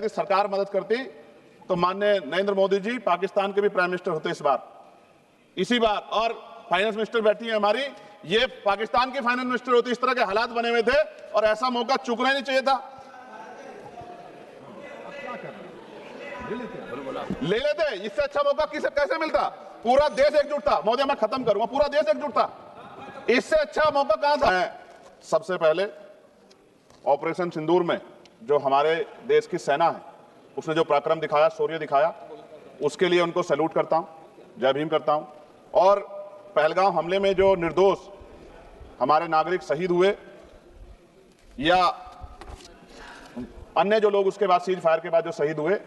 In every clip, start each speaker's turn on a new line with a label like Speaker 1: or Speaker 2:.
Speaker 1: यदि सरकार मदद करती तो माननीय नरेंद्र मोदी जी पाकिस्तान के भी प्राइम मिनिस्टर होते इस बार, इसी बार, और फाइनेंस मिनिस्टर बैठी है हमारी, ये पाकिस्तान की फाइनेंस मिनिस्टर होती। इस तरह के हालात बने हुए थे और ऐसा मौका चूकना ही नहीं चाहिए था। ले लेते, इससे अच्छा मौका किसे कैसे मिलता? पूरा देश एकजुट था महोदय, मैं खत्म करूंगा, पूरा देश एकजुट था, इससे अच्छा मौका कहां था? सबसे पहले ऑपरेशन सिंदूर में जो हमारे देश की सेना है उसने जो पराक्रम दिखाया, शौर्य दिखाया, उसके लिए उनको सैल्यूट करता हूं, जय भीम करता हूं। और पहलगाम हमले में जो निर्दोष हमारे नागरिक शहीद हुए या अन्य जो लोग उसके बाद सीज फायर के बाद जो शहीद हुए,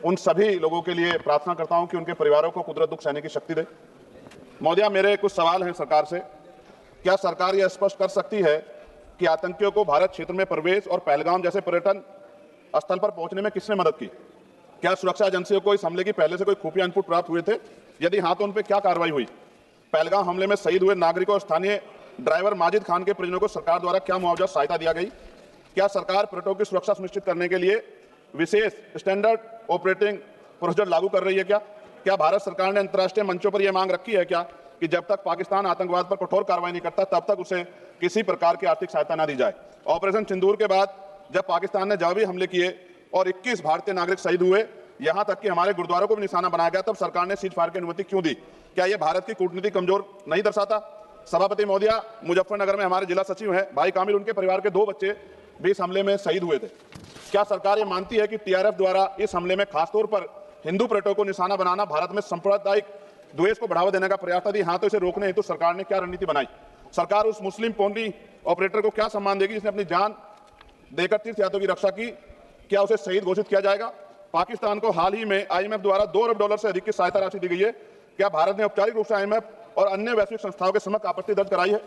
Speaker 1: उन सभी लोगों के लिए प्रार्थना करता हूं कि उनके परिवारों को कुदरत दुख सहने की शक्ति दे। महोदया, मेरे कुछ सवाल हैं सरकार से। क्या सरकार यह स्पष्ट कर सकती है कि आतंकियों को भारत क्षेत्र में प्रवेश और पहलगाम जैसे पर्यटन स्थल पर पहुंचने में किसने मदद की? क्या सुरक्षा एजेंसियों को इस हमले की पहले से कोई खुफिया इनपुट प्राप्त हुए थे? यदि हाँ, तो उन पर क्या कार्रवाई हुई? पहलगाम हमले में शहीद हुए नागरिकों और स्थानीय ड्राइवर माजिद खान के परिजनों को सरकार द्वारा क्या मुआवजा सहायता दिया गई? क्या सरकार पर्यटकों की सुरक्षा सुनिश्चित करने के लिए विशेष स्टैंडर्ड ऑपरेटिंग प्रोसीजर लागू कर रही है? क्या भारत सरकार ने अंतर्राष्ट्रीय मंचों पर यह मांग रखी है कि जब तक पाकिस्तान आतंकवाद पर कठोर कार्रवाई नहीं करता तब तक उसे किसी प्रकार की आर्थिक सहायता न दी जाए? ऑपरेशन सिंदूर के बाद जब पाकिस्तान ने जवाबी हमले किए और 21 भारतीय नागरिक शहीद हुए, यहां तक कि हमारे गुरुद्वारों को भी निशाना बनाया गया, तब सरकार ने सीज फायर की अनुमति क्यों दी? क्या यह भारत की कूटनीति कमजोर नहीं दर्शाता? सभापति महोदया, मुजफ्फरनगर में हमारे जिला सचिव हैं भाई कामिल, उनके परिवार के 2 बच्चे भी इस हमले में शहीद हुए थे। क्या सरकार ये मानती है कि टीआरएफ द्वारा इस हमले में खासतौर पर हिंदू पर्यटकों को निशाना बनाना भारत में सांप्रदायिक द्वेष को बढ़ावा देने का प्रयास था? हाँ, तो इसे रोकने हेतु सरकार ने क्या रणनीति बनाई? सरकार उस मुस्लिम पोनी ऑपरेटर को क्या सम्मान देगी जिसने अपनी जान देकर तीर्थयात्रियों की रक्षा की? क्या उसे शहीद घोषित किया जाएगा? पाकिस्तान को हाल ही में आईएमएफ द्वारा $2 अरब से अधिक की सहायता राशि दी गई है। क्या भारत ने औपचारिक रूप से आईएमएफ और अन्य वैश्विक संस्थाओं के समक्ष आपत्ति दर्ज कराई है?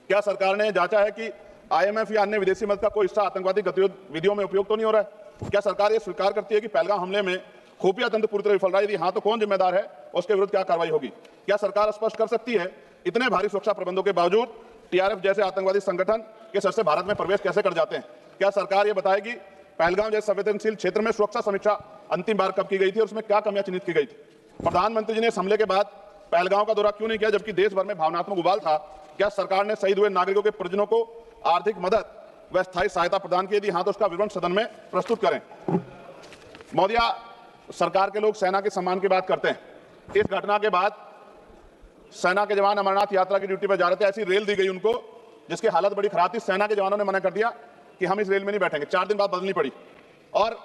Speaker 1: क्या सरकार ने जांचा है कि आईएमएफ या अन्य विदेशी मदद का कोई हिस्सा आतंकवादी गतिविधियों में उपयोग तो नहीं हो रहा है? क्या सरकार यह स्वीकार करती है कि पहलगाम हमले में खुफिया तंत्र पूरी तरह विफल रहा है? यदि हाँ, तो कौन जिम्मेदार है? उसके विरुद्ध क्या कार्रवाई होगी? क्या सरकार स्पष्ट कर सकती है इतने भारी सुरक्षा प्रबंधों के बावजूद टीआरएफ जैसे आतंकवादी संगठन के सदस्य भारत में प्रवेश कैसे कर जाते हैं? क्या सरकार ये बताएगी पहलगाम जैसे संवेदनशील क्षेत्र में सुरक्षा समीक्षा अंतिम बार कब की गई थी और उसमें क्या कमियां चिन्हित की गई थी? प्रधानमंत्री जी ने इस हमले के बाद पहलगाम का दौरा क्यों नहीं किया जबकि देश भर में भावनात्मक उबाल था? क्या सरकार ने शहीद हुए नागरिकों के परिजनों को आर्थिक मदद व स्थायी सहायता प्रदान की? यदि हाँ, तो उसका विवरण सदन में प्रस्तुत करें। महोदया, सरकार के लोग सेना के सम्मान की बात करते हैं। इस घटना के बाद सेना के जवान अमरनाथ यात्रा की ड्यूटी पर जा रहे थे, ऐसी रेल दी गई उनको जिसकी हालत बड़ी खराब थी। सेना के जवानों ने मना कर दिया कि हम इस रेल में नहीं बैठेंगे। 4 दिन बाद बदलनी पड़ी। और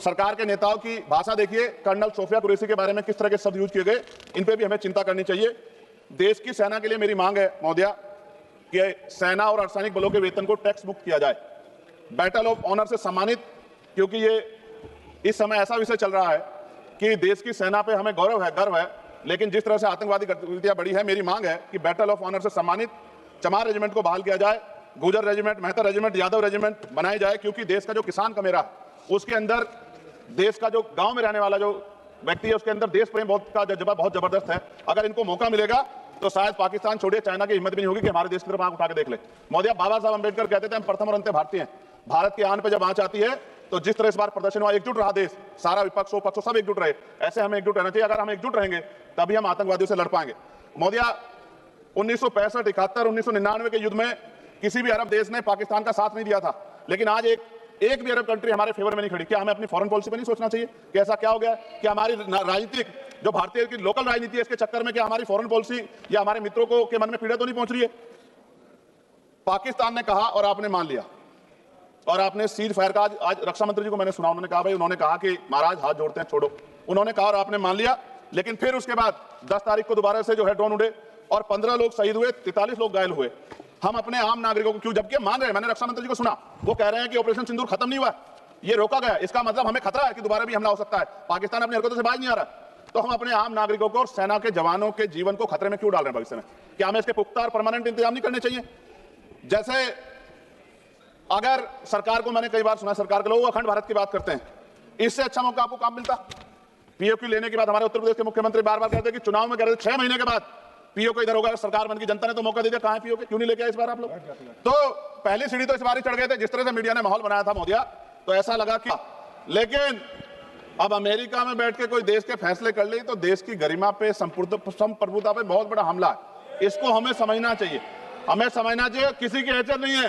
Speaker 1: सरकार के नेताओं की भाषा देखिए, कर्नल सोफिया कुरैशी के बारे में किस तरह के शब्द यूज किए गए, इन पर भी हमें चिंता करनी चाहिए। देश की सेना के लिए मेरी मांग है महोदया कि सेना और अर्धसैनिक बलों के वेतन को टैक्स मुक्त किया जाए, बैटल ऑफ ऑनर से सम्मानित, क्योंकि ये इस समय ऐसा विषय चल रहा है कि देश की सेना पे हमें गौरव है, गर्व है, लेकिन जिस तरह से आतंकवादी गतिविधियां बढ़ी है, मेरी मांग है कि बैटल ऑफ ऑनर से सम्मानित चमार रेजिमेंट को बहाल किया जाए, गुजर रेजिमेंट, मेहतर रेजिमेंट, यादव रेजिमेंट बनाए जाए, क्योंकि देश का जो किसान का मेरा उसके अंदर देश का जो गांव में रहने वाला जो व्यक्ति है उसके अंदर देश प्रेम का जज्बा बहुत जबरदस्त है। अगर इनको मौका मिलेगा तो शायद पाकिस्तान छोड़िए, चाइना की हिम्मत भी नहीं होगी कि हमारे देश की तरफ आंख उठा के देख ले। महोदया, बाबा साहब अंबेडकर कहते थे हम प्रथम और अंत्य भारतीय हैं। भारत की आन पर जब आंच आती है तो जिस तरह इस बार प्रदर्शन हुआ, एकजुट रहा देश, सारा विपक्ष हो, पक्ष सब एकजुट रहे, ऐसे हमें एकजुट रहना चाहिए। अगर हम एकजुट रहेंगे तभी हम आतंकवादियों से लड़ पाएंगे। महोदया, 1965, 71, 1999 के युद्ध में किसी भी अरब देश ने पाकिस्तान का साथ नहीं दिया था, लेकिन आज एक भी अरब कंट्री हमारे फेवर में नहीं खड़ी। क्या हमें अपनी फॉरेन पॉलिसी पर नहीं सोचना चाहिए कि ऐसा क्या हो गया कि हमारी राजनीतिक जो भारतीय की लोकल राजनीति है इसके चक्कर में क्या हमारी फॉरेन पॉलिसी या हमारे मित्रों को के मन में पीड़ा तो नहीं पहुंच रही है? पाकिस्तान ने कहा और आपने मान लिया, और आपने सीज फायर का आज रक्षा मंत्री जी को मैंने सुना, उन्होंने कहा भाई, उन्होंने कहा कि महाराज हाथ जोड़ते हैं, छोड़ो, उन्होंने कहा और आपने मान लिया। लेकिन फिर उसके बाद 10 तारीख को दोबारा से जो है ड्रोन उड़े और 15 लोग शहीद हुए, 43 लोग घायल हुए। हम अपने आम नागरिकों को क्यों, जबकि मान रहे हैं, मैंने रक्षा मंत्री जी को सुना, वो कह रहे हैं कि ऑपरेशन सिंदूर खत्म नहीं हुआ, ये रोका गया, इसका मतलब हमें खतरा है कि दोबारा भी हमला हो सकता है। पाकिस्तान अपनी हरकतों से बाज नहीं आ रहा, तो हम अपने आम नागरिकों को और सेना के जवानों के जीवन को खतरे में क्यों डाल रहे हैं भविष्य में? क्या हमें इसके पुख्ता और परमानेंट इंतजाम नहीं करने चाहिए? जैसे अगर सरकार को, मैंने कई बार सुना सरकार के लोग अखंड भारत की बात करते हैं, इससे अच्छा मौका आपको काम मिलता। पीओक्यू लेने के बाद हमारे उत्तर प्रदेश के मुख्यमंत्री बार बार कहते हैं कि चुनाव में कह रहे थे 6 महीने के बाद पीओ इधर होगा, सरकार बन की, जनता ने तो मौका दे दिया, कहां है पीओ? क्यों नहीं लेके आए इस बार आप लोग? तो पहली सीढ़ी तो इस बार ही चढ़ गए थे। जिस तरह से मीडिया ने माहौल बनाया था महोदया, तो ऐसा लगा कि लेकिन अब अमेरिका में बैठ के कोई देश के फैसले कर ले तो देश की गरिमा पे, संप्रभुता पे बहुत बड़ा हमला है। इसको हमें समझना चाहिए, हमें समझना चाहिए किसी की हैसियत नहीं है।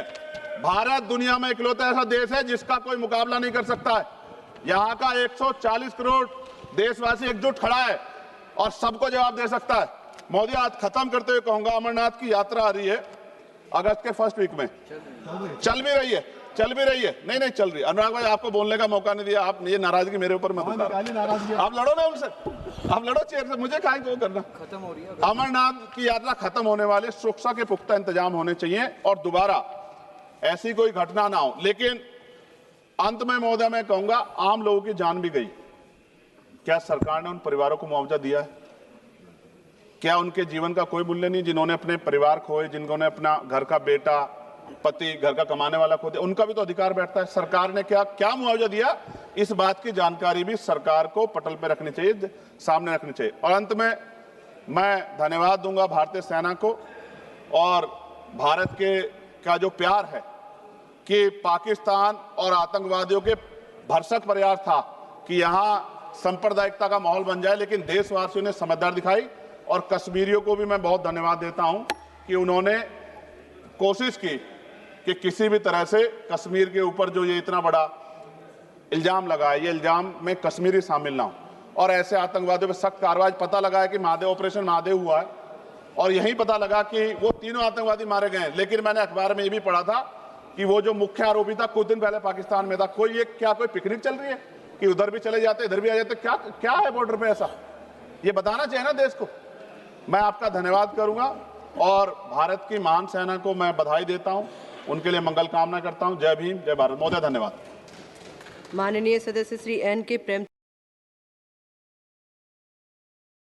Speaker 1: भारत दुनिया में इकलौता ऐसा देश है जिसका कोई मुकाबला नहीं कर सकता है। यहाँ का 140 करोड़ देशवासी एकजुट खड़ा है और सबको जवाब दे सकता है। मोदी, आज खत्म करते हुए कहूंगा, अमरनाथ की यात्रा आ रही है अगस्त के फर्स्ट वीक में, चल भी रही है नहीं चल रही। अनुराग भाई, आपको बोलने का मौका नहीं दिया, आप ये नाराजगी मेरे ऊपर मत उतारो। आप लड़ो ना उनसे, आप लड़ो चेयर से, मुझे काहे को करना। खत्म हो रही है अमरनाथ की यात्रा, खत्म होने वाले, सुरक्षा के पुख्ता इंतजाम होने चाहिए और दोबारा ऐसी कोई घटना ना हो। लेकिन अंत में महोदय मैं कहूंगा, आम लोगों की जान भी गई, क्या सरकार ने उन परिवारों को मुआवजा दिया है? क्या उनके जीवन का कोई मूल्य नहीं? जिन्होंने अपने परिवार खोए, जिन्होंने अपना घर का बेटा, पति, घर का कमाने वाला खो दिया, उनका भी तो अधिकार बैठता है। सरकार ने क्या मुआवजा दिया, इस बात की जानकारी भी सरकार को पटल पर रखनी चाहिए, सामने रखनी चाहिए। और अंत में मैं धन्यवाद दूंगा भारतीय सेना को और भारत के का जो प्यार है कि पाकिस्तान और आतंकवादियों के भरसक प्रयास था कि यहां सांप्रदायिकता का माहौल बन जाए, लेकिन देशवासियों ने समझदारी दिखाई। और कश्मीरियों को भी मैं बहुत धन्यवाद देता हूं कि उन्होंने कोशिश की कि किसी भी तरह से कश्मीर के ऊपर जो ये इतना बड़ा इल्जाम लगा है, ये इल्जाम में कश्मीरी शामिल ना हो और ऐसे आतंकवादियों पर सख्त कार्रवाई। पता लगा है कि महादेव, ऑपरेशन महादेव हुआ है और यही पता लगा कि वो तीनों आतंकवादी मारे गए हैं। लेकिन मैंने अखबार में ये भी पढ़ा था कि वो जो मुख्य आरोपी था कुछ दिन पहले पाकिस्तान में था। कोई पिकनिक चल रही है कि उधर भी चले जाते, इधर भी आ जाते? क्या है बॉर्डर पे ऐसा? ये बताना चाहिए ना देश को। मैं आपका धन्यवाद करूंगा और भारत की महान सेना को मैं बधाई देता हूं, उनके लिए मंगल कामना करता हूं। जय भीम, जय भारत। महोदय धन्यवाद।
Speaker 2: माननीय सदस्य श्री एन के प्रेम